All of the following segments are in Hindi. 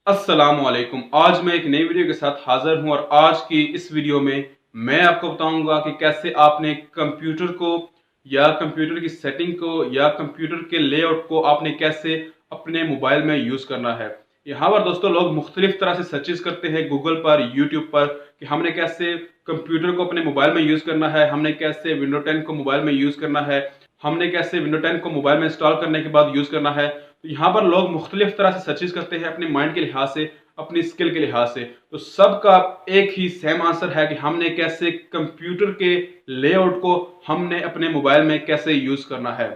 अस्सलामुअलैकुम। आज मैं एक नई वीडियो के साथ हाजिर हूं और आज की इस वीडियो में मैं आपको बताऊंगा कि कैसे आपने कंप्यूटर को या कंप्यूटर की सेटिंग को या कंप्यूटर के लेआउट को आपने कैसे अपने मोबाइल में यूज़ करना है। यहाँ पर दोस्तों लोग मुख्तलिफ तरह से सर्चेस करते हैं गूगल पर, यूट्यूब पर कि हमने कैसे कंप्यूटर को अपने मोबाइल में यूज़ करना है, हमने कैसे विंडो 10 को मोबाइल में यूज़ करना है, हमने कैसे विंडो 10 को मोबाइल में इंस्टॉल करने के बाद यूज़ करना है। तो यहाँ पर लोग मुख्तलिफ तरह से सर्चेस करते हैं अपने माइंड के लिहाज से, अपनी स्किल के लिहाज से। तो सबका एक ही सेम आंसर है कि हमने कैसे कंप्यूटर के लेआउट को हमने अपने मोबाइल में कैसे यूज करना है।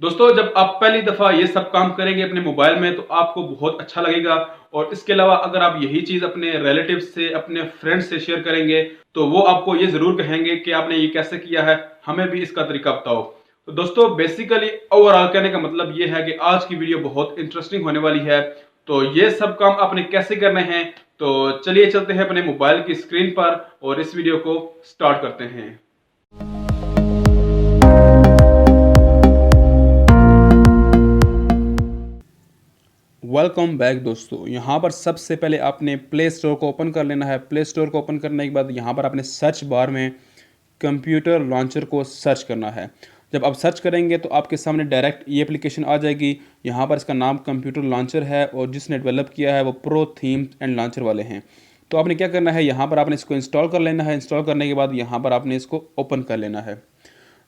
दोस्तों जब आप पहली दफा ये सब काम करेंगे अपने मोबाइल में तो आपको बहुत अच्छा लगेगा। और इसके अलावा अगर आप यही चीज अपने रिलेटिव से, अपने फ्रेंड्स से शेयर करेंगे तो वो आपको ये जरूर कहेंगे कि आपने ये कैसे किया है, हमें भी इसका तरीका बताओ। तो दोस्तों बेसिकली ओवरऑल कहने का मतलब ये है कि आज की वीडियो बहुत इंटरेस्टिंग होने वाली है। तो ये सब काम आपने कैसे करने हैं, तो चलिए चलते हैं अपने मोबाइल की स्क्रीन पर और इस वीडियो को स्टार्ट करते हैं। वेलकम बैक दोस्तों। यहाँ पर सबसे पहले आपने प्ले स्टोर को ओपन कर लेना है। प्ले स्टोर को ओपन करने के बाद यहाँ पर आपने सर्च बार में कंप्यूटर लॉन्चर को सर्च करना है। जब आप सर्च करेंगे तो आपके सामने डायरेक्ट ये एप्लीकेशन आ जाएगी। यहाँ पर इसका नाम कंप्यूटर लॉन्चर है और जिसने डेवलप किया है वो प्रो थीम एंड लॉन्चर वाले हैं। तो आपने क्या करना है, यहाँ पर आपने इसको इंस्टॉल कर लेना है। इंस्टॉल करने के बाद यहाँ पर आपने इसको ओपन कर लेना है।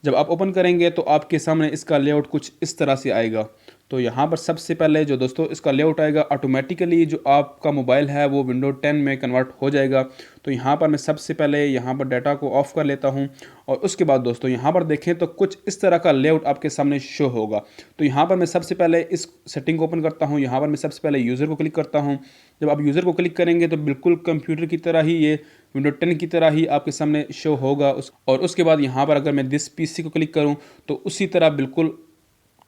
जब आप ओपन करेंगे तो आपके सामने इसका लेआउट कुछ इस तरह से आएगा। तो यहाँ पर सबसे पहले जो दोस्तों इसका लेआउट आएगा, ऑटोमेटिकली जो आपका मोबाइल है वो विंडो 10 में कन्वर्ट हो जाएगा। तो यहाँ पर मैं सबसे पहले यहाँ पर डाटा को ऑफ कर लेता हूँ और उसके बाद दोस्तों यहाँ पर देखें तो कुछ इस तरह का लेआउट आपके सामने शो होगा। तो यहाँ पर मैं सबसे पहले इस सेटिंग को ओपन करता हूँ। यहाँ पर मैं सबसे पहले यूज़र को क्लिक करता हूँ। जब आप यूज़र को क्लिक करेंगे तो बिल्कुल कंप्यूटर की तरह ही ये विंडो 10 की तरह ही आपके सामने शो होगा। और उसके बाद यहाँ पर अगर मैं दिस पीसी को क्लिक करूँ तो उसी तरह बिल्कुल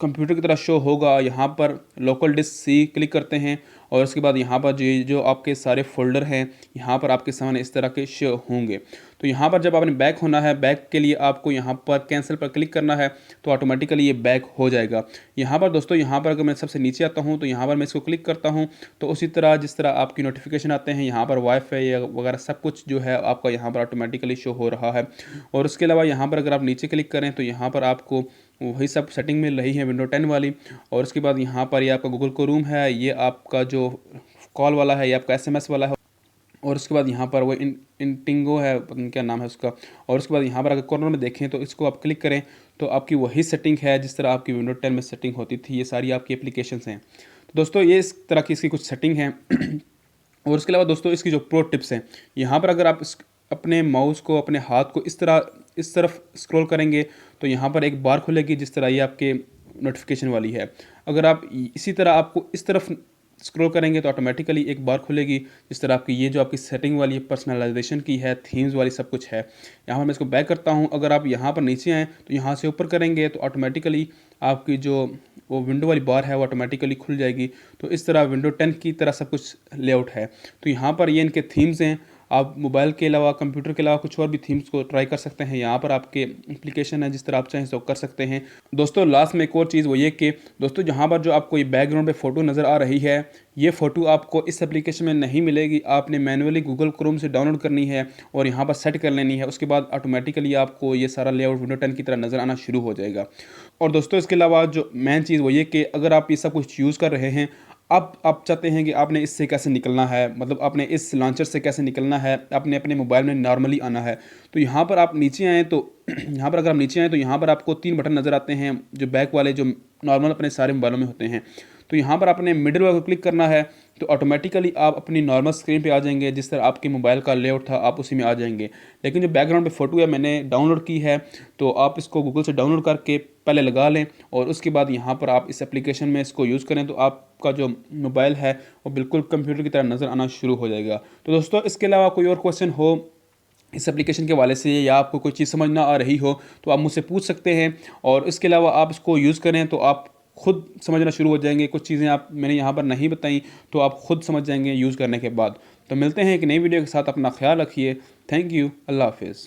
कंप्यूटर की तरह शो होगा। यहाँ पर लोकल डिस्क सी क्लिक करते हैं और उसके बाद यहाँ पर जो आपके सारे फोल्डर हैं यहाँ पर आपके सामने इस तरह के शो होंगे। तो यहाँ पर जब आपने बैक होना है, बैक के लिए आपको यहाँ पर कैंसिल पर क्लिक करना है तो ऑटोमेटिकली ये बैक हो जाएगा। यहाँ पर दोस्तों यहाँ पर अगर मैं सबसे नीचे आता हूँ तो यहाँ पर मैं इसको क्लिक करता हूँ तो उसी तरह जिस तरह आपकी नोटिफिकेशन आते हैं यहाँ पर वाईफाई या वगैरह सब कुछ जो है आपका यहाँ पर ऑटोमेटिकली शो हो रहा है। और उसके अलावा यहाँ पर अगर आप नीचे क्लिक करें तो यहाँ पर आपको वही सब सेटिंग मिल रही है विंडो 10 वाली। और उसके बाद यहाँ पर ये आपका गूगल क्रोम है, ये आपका जो कॉल वाला है, ये आपका एसएमएस वाला है। और उसके बाद यहाँ पर वो इंटिंगो है, पता नहीं क्या नाम है उसका। और उसके बाद यहाँ पर अगर कॉर्नर में देखें तो इसको आप क्लिक करें तो आपकी वही सेटिंग है जिस तरह आपकी विंडो 10 में सेटिंग होती थी। ये सारी आपकी एप्लीकेशंस हैं। तो दोस्तों ये इस तरह की इसकी कुछ सेटिंग है। और उसके अलावा दोस्तों इसकी जो प्रो टिप्स हैं, यहाँ पर अगर आप अपने माउस को, अपने हाथ को इस तरफ स्क्रॉल करेंगे तो यहाँ पर एक बार खुलेगी जिस तरह ये आपके नोटिफिकेशन वाली है। अगर आप इसी तरह आपको इस तरफ स्क्रॉल करेंगे तो ऑटोमेटिकली एक बार खुलेगी जिस तरह आपकी ये जो आपकी सेटिंग वाली पर्सनलाइजेशन की है, थीम्स वाली सब कुछ है। यहाँ पर मैं इसको बैक करता हूँ। अगर आप यहाँ पर नीचे आएँ तो यहाँ से ऊपर करेंगे तो ऑटोमेटिकली आपकी जो वो विंडो वाली बार है वो ऑटोमेटिकली खुल जाएगी। तो इस तरह विंडो 10 की तरह सब कुछ लेआउट है। तो यहाँ पर ये इनके थीम्स हैं। आप मोबाइल के अलावा, कंप्यूटर के अलावा कुछ और भी थीम्स को ट्राई कर सकते हैं। यहाँ पर आपके एप्लीकेशन है, जिस तरह आप चाहें तो कर सकते हैं। दोस्तों लास्ट में एक और चीज़ वो ये कि दोस्तों जहाँ पर जो आपको ये बैकग्राउंड पे फ़ोटो नज़र आ रही है, ये फ़ोटो आपको इस एप्लीकेशन में नहीं मिलेगी। आपने मैनुअली गूगल क्रोम से डाउनलोड करनी है और यहाँ पर सेट कर लेनी है। उसके बाद ऑटोमेटिकली आपको ये सारा लेआउट विंडो 10 की तरह नज़र आना शुरू हो जाएगा। और दोस्तों इसके अलावा जो मेन चीज़ वो ये कि अगर आप ये सब कुछ यूज़ कर रहे हैं, अब आप चाहते हैं कि आपने इससे कैसे निकलना है, मतलब आपने इस लॉन्चर से कैसे निकलना है, आपने अपने मोबाइल में नॉर्मली आना है। तो यहाँ पर आप नीचे आएँ तो यहाँ पर अगर आप नीचे आएँ तो यहाँ पर आपको 3 बटन नज़र आते हैं जो बैक वाले, जो नॉर्मल अपने सारे मोबाइलों में होते हैं। तो यहाँ पर आपने मिडिल वाले को क्लिक करना है तो ऑटोमेटिकली आप अपनी नॉर्मल स्क्रीन पे आ जाएंगे। जिस तरह आपके मोबाइल का लेआउट था आप उसी में आ जाएंगे। लेकिन जो बैकग्राउंड पे फ़ोटो है मैंने डाउनलोड की है तो आप इसको गूगल से डाउनलोड करके पहले लगा लें और उसके बाद यहाँ पर आप इस एप्लीकेशन में इसको यूज़ करें तो आपका जो मोबाइल है वो बिल्कुल कंप्यूटर की तरह नज़र आना शुरू हो जाएगा। तो दोस्तों इसके अलावा कोई और क्वेश्चन हो इस एप्लीकेशन के वाले से या आपको कोई चीज़ समझ ना आ रही हो तो आप मुझसे पूछ सकते हैं। और इसके अलावा आप इसको यूज़ करें तो आप खुद समझना शुरू हो जाएंगे। कुछ चीज़ें आप मैंने यहाँ पर नहीं बताई तो आप खुद समझ जाएंगे यूज़ करने के बाद। तो मिलते हैं एक नई वीडियो के साथ। अपना ख्याल रखिए। Thank you. अल्लाह हाफिज़।